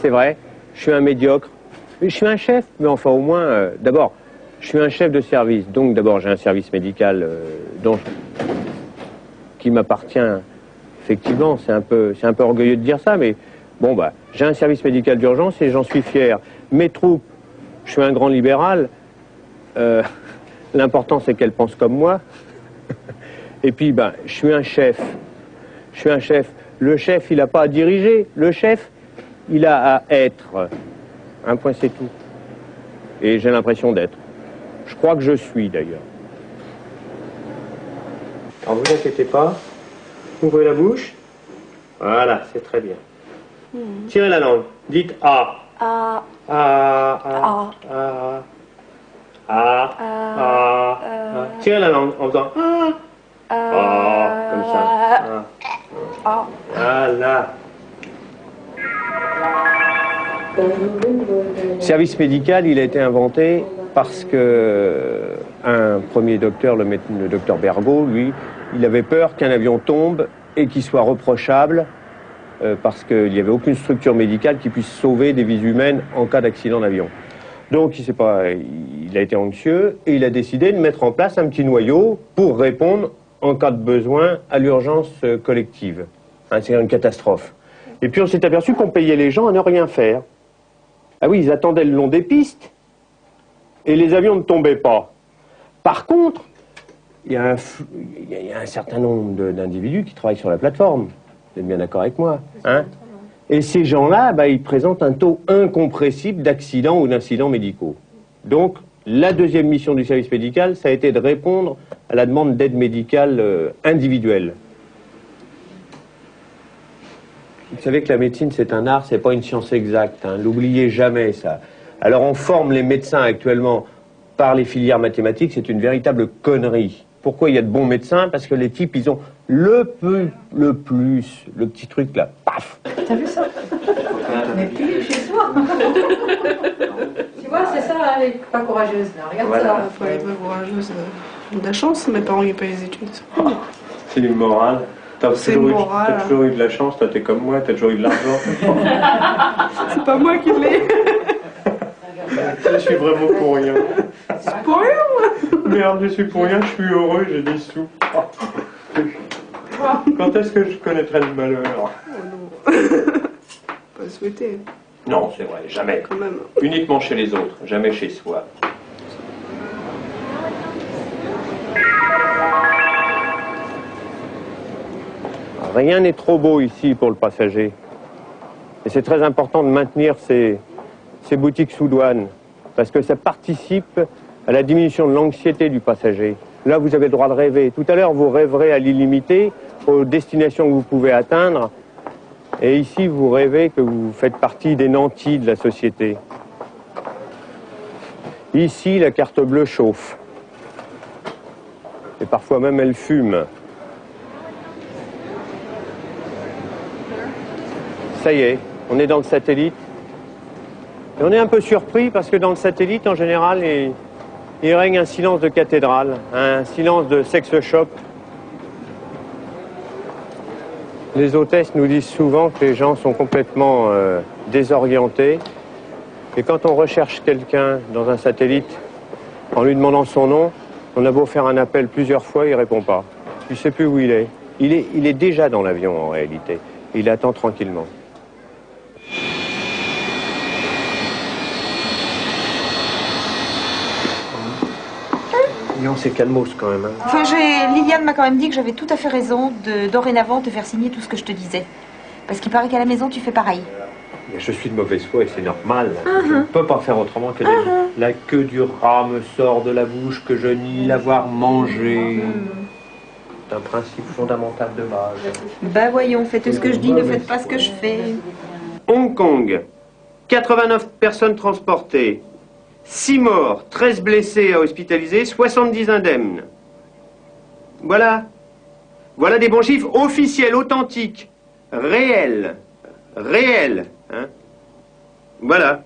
c'est vrai, je suis un médiocre. Mais je suis un chef, mais enfin au moins, d'abord, je suis un chef de service. Donc d'abord, j'ai un service médical qui m'appartient, effectivement. C'est un peu orgueilleux de dire ça, mais bon, bah, j'ai un service médical d'urgence et j'en suis fier. Mes troupes, je suis un grand libéral. L'important, c'est qu'elles pensent comme moi. Et puis, ben, je suis un chef. Je suis un chef. Le chef, il n'a pas à diriger. Le chef, il a à être. Un point, c'est tout. Et j'ai l'impression d'être. Je crois que je suis, d'ailleurs. Alors, vous inquiétez pas. Ouvrez la bouche. Voilà, c'est très bien. Tirez la langue. Dites A. A. A. A. A. A. A. Tirez la langue en faisant A. A. Comme ça. A. Voilà. Le service médical, il a été inventé parce que un premier docteur, le docteur Bergot, lui, il avait peur qu'un avion tombe et qu'il soit reprochable parce qu'il n'y avait aucune structure médicale qui puisse sauver des vies humaines en cas d'accident d'avion. Donc il a été anxieux et il a décidé de mettre en place un petit noyau pour répondre en cas de besoin à l'urgence collective. Hein, c'est une catastrophe. Et puis on s'est aperçu qu'on payait les gens à ne rien faire. Ah oui, ils attendaient le long des pistes et les avions ne tombaient pas. Par contre, il y a un certain nombre d'individus qui travaillent sur la plateforme. Vous êtes bien d'accord avec moi, hein? Et ces gens-là, bah, ils présentent un taux incompressible d'accidents ou d'incidents médicaux. Donc, la deuxième mission du service médical, ça a été de répondre à la demande d'aide médicale individuelle. Vous savez que la médecine, c'est un art, c'est pas une science exacte, hein. N'oubliez jamais ça. Alors, on forme les médecins actuellement par les filières mathématiques, c'est une véritable connerie. Pourquoi il y a de bons médecins? Parce que les types, ils ont le petit truc là, paf. T'as vu ça? Mais plus chez soi. Tu vois, c'est ça, elle est pas courageuse là. Regarde voilà. ça. Il faut être pas courageuse. De la chance, mes parents n'ont pas les études. C'est du moral. T'as moral. toujours eu de la chance, toi t'es comme moi, t'as toujours eu de l'argent. C'est pas moi qui l'ai. Je suis vraiment pour rien. C'est pour rien, moi. Merde, je suis pour rien, je suis heureux, j'ai des sous. Quand est-ce que je connaîtrai le malheur? Oh non. Pas souhaité. Non, c'est vrai, jamais. Quand même. Uniquement chez les autres, jamais chez soi. Rien n'est trop beau ici pour le passager. Et c'est très important de maintenir ces boutiques sous douane, parce que ça participe à la diminution de l'anxiété du passager. Là, vous avez le droit de rêver. Tout à l'heure, vous rêverez à l'illimité, aux destinations que vous pouvez atteindre. Et ici, vous rêvez que vous faites partie des nantis de la société. Ici, la carte bleue chauffe. Et parfois même, elle fume. Ça y est, on est dans le satellite. Et on est un peu surpris parce que dans le satellite, en général, il règne un silence de cathédrale, un silence de sex shop. Les hôtesses nous disent souvent que les gens sont complètement désorientés. Et quand on recherche quelqu'un dans un satellite, en lui demandant son nom, on a beau faire un appel plusieurs fois, il ne répond pas. Il ne sait plus où il est. Il est déjà dans l'avion en réalité. Il attend tranquillement. Non, c'est calmos quand même. Hein. Enfin, Liliane m'a quand même dit que j'avais tout à fait raison de dorénavant te faire signer tout ce que je te disais. Parce qu'il paraît qu'à la maison, tu fais pareil. Mais je suis de mauvaise foi et c'est normal. Je ne peux pas faire autrement que la queue du rat me sort de la bouche que je nie l'avoir mangé. C'est un principe fondamental de base. Bah voyons, faites ce que je dis, ne faites pas ce que je fais. Hong Kong, 89 personnes transportées. 6 morts, 13 blessés à hospitaliser, 70 indemnes. Voilà. Voilà des bons chiffres officiels, authentiques, réels. Réels. Hein. Voilà.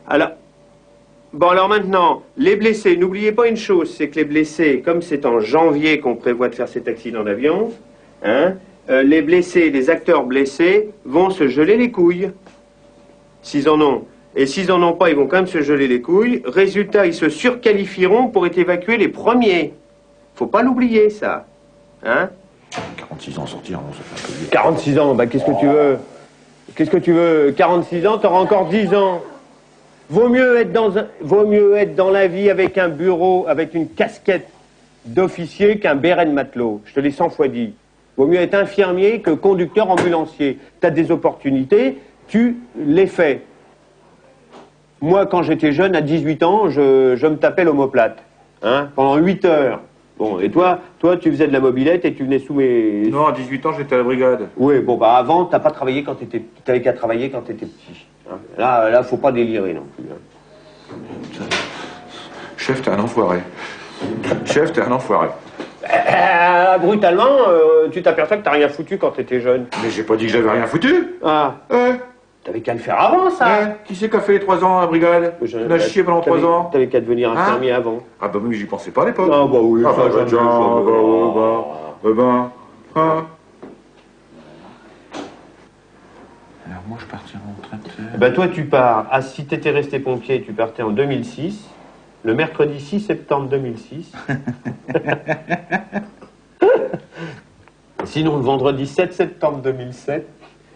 Alors maintenant, les blessés, n'oubliez pas une chose, c'est que les blessés, comme c'est en janvier qu'on prévoit de faire cet accident d'avion, hein, les blessés, les acteurs blessés vont se geler les couilles. s'ils en ont. Et s'ils en ont pas, ils vont quand même se geler les couilles. Résultat, ils se surqualifieront pour être évacués les premiers. Faut pas l'oublier, ça. Hein? 46 ans sortir, non, ça fait un peu vieux. 46 ans, bah qu'est-ce que tu veux? Qu'est-ce que tu veux? 46 ans, t'auras encore 10 ans. Vaut mieux être dans la vie avec un bureau, avec une casquette d'officier qu'un béret de matelot. Je te l'ai 100 fois dit. Vaut mieux être infirmier que conducteur ambulancier. T'as des opportunités, tu les fais. Moi, quand j'étais jeune, à 18 ans, je me tapais l'omoplate. Hein, pendant 8 heures. Bon, et toi, tu faisais de la mobilette et tu venais sous mes... Non, à 18 ans, j'étais à la brigade. Oui, bon, bah avant, t'as pas travaillé quand t'étais... T'avais qu'à travailler quand t'étais petit. Hein. Là, faut pas délirer non plus. Hein. Chef, t'es un enfoiré. Chef, t'es un enfoiré. Brutalement, tu t'aperçois que t'as rien foutu quand t'étais jeune. Mais j'ai pas dit que j'avais rien foutu. Ah, t'avais qu'à le faire avant, ça. Qui c'est qui a fait les 3 ans à la brigade? On a chié pendant 3 ans. T'avais qu'à devenir infirmier avant. Ah bah oui, j'y pensais pas à l'époque. Ah bah oui, ah ça, bah tiens, Alors moi, je partirai en retraite. Bah toi, tu pars. Ah, si t'étais resté pompier, tu partais en 2006. Le mercredi 6 septembre 2006. Sinon, le vendredi 7 septembre 2007.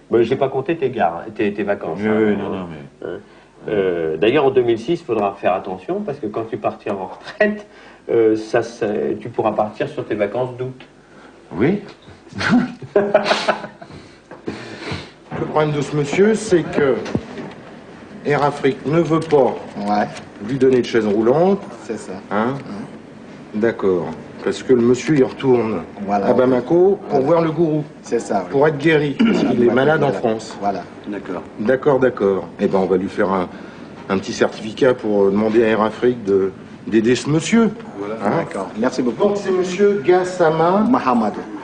Bah, j'ai pas compté tes vacances. Non, mais... D'ailleurs, en 2006, il faudra faire attention parce que quand tu partiras en retraite, tu pourras partir sur tes vacances d'août. Oui. Le problème de ce monsieur, c'est que Air Afrique ne veut pas lui donner de chaise roulante. C'est ça. Hein? D'accord. Parce que le monsieur, il retourne à Bamako pour voir le gourou. C'est ça. Oui. Pour être guéri, parce qu'il est malade en France. Voilà. D'accord. Eh ben, on va lui faire un petit certificat pour demander à Air Afrique d'aider ce monsieur. Voilà. Hein? D'accord. Merci beaucoup. Donc, c'est monsieur Gassama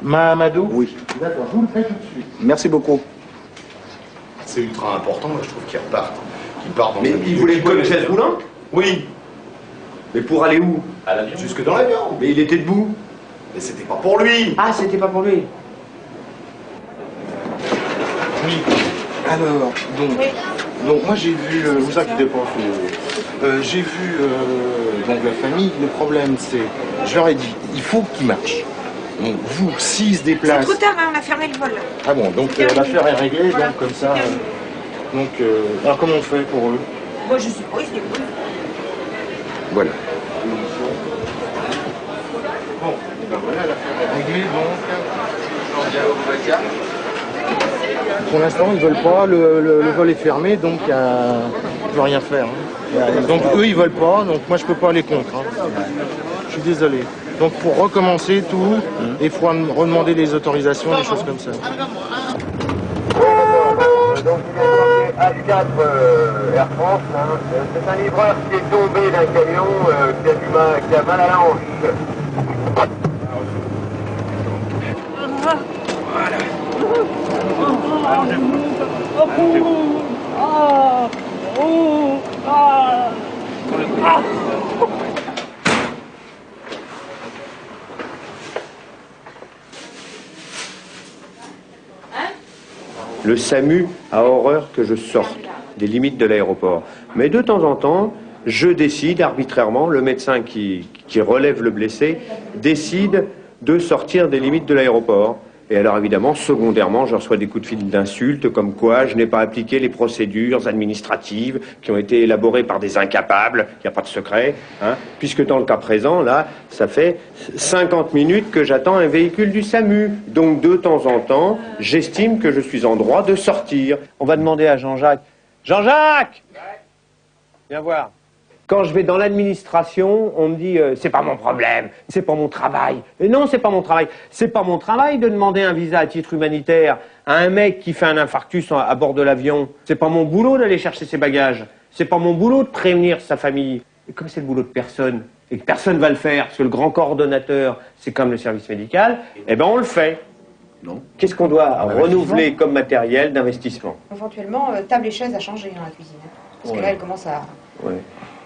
Mahamadou. Oui. D'accord, je vous le fais tout de suite. Merci beaucoup. C'est ultra important, moi je trouve qu'ils repartent. Qu'ils partent dans Mais il voulait quoi, une chaise roulante? Oui. Mais pour aller où? À l'avion. Jusque dans l'avion. Mais il était debout. Mais c'était pas pour lui. Ah, c'était pas pour lui. Oui. Alors, donc moi j'ai vu, vous inquiétez pas, j'ai vu donc la famille. Le problème c'est, je leur ai dit, il faut qu'ils marchent. Donc vous, s'ils se C'est déplacent. trop tard, hein, on a fermé le vol. Ah bon, donc l'affaire est réglée, Voilà. donc comme ça. Donc, alors comment on fait pour eux? Moi, je suis pas ici. Voilà. Bon, ben voilà, l'affaire est réglée, donc. Pour l'instant, ils veulent pas, le vol est fermé, donc on peut rien faire. Hein. Donc eux, ils veulent pas, donc moi je peux pas aller contre. Hein. Je suis désolé. Donc pour recommencer tout, il faut redemander les autorisations, des choses comme ça. Donc il est H4 Air France, hein. C'est un livreur qui est tombé d'un camion qui a mal à la hanche. Le SAMU a horreur que je sorte des limites de l'aéroport. Mais de temps en temps, je décide arbitrairement, le médecin qui relève le blessé décide de sortir des limites de l'aéroport. Et alors évidemment, secondairement, je reçois des coups de fil d'insultes comme quoi je n'ai pas appliqué les procédures administratives qui ont été élaborées par des incapables, il n'y a pas de secret, hein, puisque dans le cas présent, là, ça fait 50 minutes que j'attends un véhicule du SAMU. Donc de temps en temps, j'estime que je suis en droit de sortir. On va demander à Jean-Jacques. Jean-Jacques! Viens voir. Quand je vais dans l'administration, on me dit c'est pas mon problème, c'est pas mon travail. Et non, c'est pas mon travail. C'est pas mon travail de demander un visa à titre humanitaire à un mec qui fait un infarctus à bord de l'avion. C'est pas mon boulot d'aller chercher ses bagages. C'est pas mon boulot de prévenir sa famille. Et comme c'est le boulot de personne, et que personne va le faire, parce que le grand coordonnateur, c'est comme le service médical, eh ben on le fait. Non. Qu'est-ce qu'on doit renouveler comme matériel d'investissement? Éventuellement, table et chaises à changer dans la cuisine. Parce que Ouais. là, elle commence à... Ouais.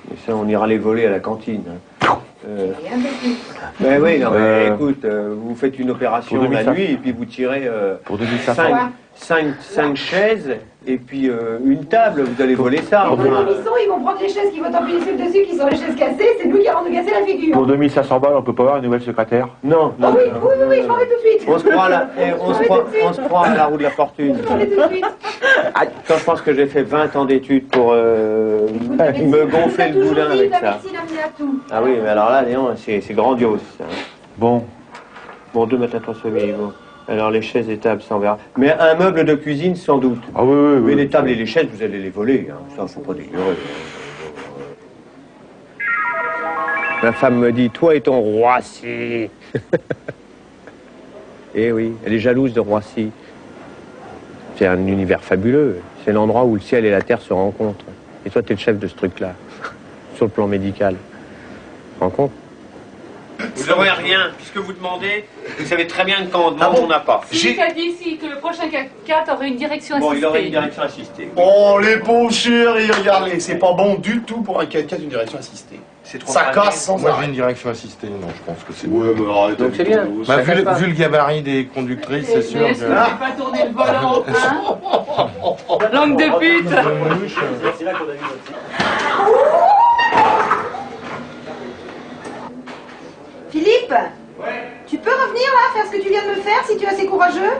Mais ça, on ira les voler à la cantine. Hein. Et un peu plus. Mais oui, non, mais écoute, vous faites une opération pour la 2005. nuit et puis vous tirez Pour 2500. 5, Ouais. cinq chaises et puis une table. Vous allez voler ça. Quand ils vont prendre les chaises qui vont t'empiler sur le dessus, qui sont les chaises cassées, c'est nous qui allons nous casser la figure. Pour 2500 balles, on peut pas avoir une nouvelle secrétaire? Non, Ah non. oui, oui, je m'en vais tout de suite. On se croit on se croit à la roue de la fortune. Je m'en vais tout de suite. Quand je pense que j'ai fait 20 ans d'études pour me gonfler le boudin avec La ça. médecine a mené à tout. Ah oui, mais alors là, Léon, c'est grandiose. Ça. Bon. Bon, 2 matins, 3 soirs, bon. Alors les chaises et tables, ça on verra. Mais un meuble de cuisine, sans doute. Ah oui, oui, Mais oui. les tables et les chaises, vous allez les voler. Hein. Ça, faut pas délirer. Ma femme me dit, toi et ton Roissy. Eh oui, elle est jalouse de Roissy. C'est un univers fabuleux. C'est l'endroit où le ciel et la terre se rencontrent. Et toi, tu es le chef de ce truc-là, sur le plan médical. Tu te rends compte? Vous n'aurez rien, puisque vous demandez, vous savez très bien que quand on demande, on n'a pas. Philippe a dit ici que le prochain 4 aurait une direction Bon, assistée. il aurait une direction assistée. Oh, les pauvres chéris, regardez, c'est pas bon du tout pour un 4x4 une direction assistée. C'est trop Ça fragile. casse sans Moi j'ai arrêt. une direction assistée, non, je pense que c'est Ouais, mais arrête. Donc c'est bien. Bah, Ça casse pas. vu le gabarit des conductrices, c'est sûr Mais est-ce que tu que... fais pas tourner le volant, hein? Langue de pute. Philippe, tu peux revenir là, faire ce que tu viens de me faire, si tu es assez courageux?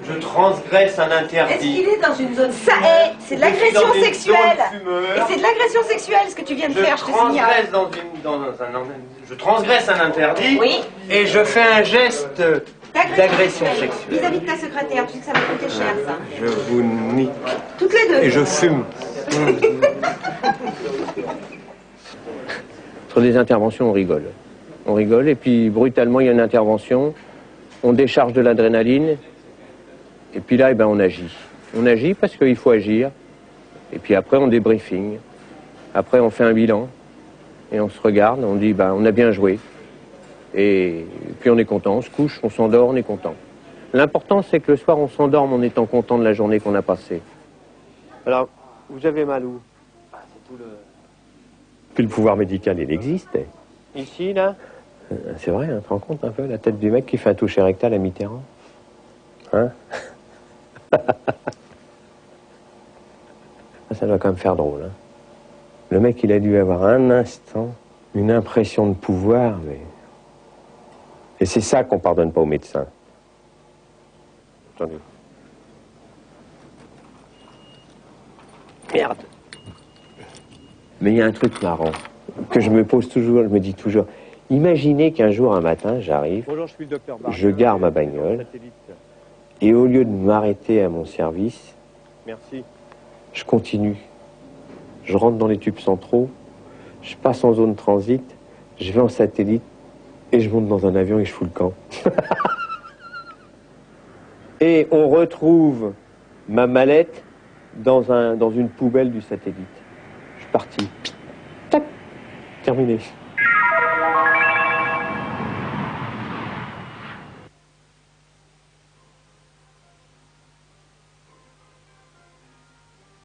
Je transgresse un Est-ce interdit. qu'il est dans une zone... Ça est, c'est de l'agression Je suis dans une sexuelle. zone fumeur. Et c'est de l'agression sexuelle ce que tu viens de faire, je te signale. Je transgresse un interdit. Oui. Et je fais un geste d'agression sexuelle. Vis-à-vis de ta secrétaire, tu sais que ça va coûter cher, ça. Je vous nique. Toutes les deux. Et je fume. Sur des interventions, on rigole. On rigole, et puis brutalement, il y a une intervention, on décharge de l'adrénaline, et puis là, eh ben, on agit. On agit parce qu'il faut agir, et puis après, on débriefing. Après, on fait un bilan, et on se regarde, on dit, ben, on a bien joué. Et puis on est content, on se couche, on s'endort, on est content. L'important, c'est que le soir, on s'endorme en étant content de la journée qu'on a passée. Alors, vous avez mal où? Puis le pouvoir médical, il existe. Ici, là? C'est vrai, hein, tu te rends compte un peu la tête du mec qui fait un toucher rectal à Mitterrand? Hein? Ça doit quand même faire drôle. Hein? Le mec, il a dû avoir un instant une impression de pouvoir, mais... Et c'est ça qu'on pardonne pas aux médecins. Attendez. Merde. Mais il y a un truc marrant que je me pose toujours, je me dis toujours. Imaginez qu'un jour, un matin, j'arrive, je gare ma bagnole, et au lieu de m'arrêter à mon service, je continue. Je rentre dans les tubes centraux, je passe en zone transit, je vais en satellite, et je monte dans un avion et je fous le camp. Et on retrouve ma mallette dans une poubelle du satellite. Je suis parti. Tac, terminé.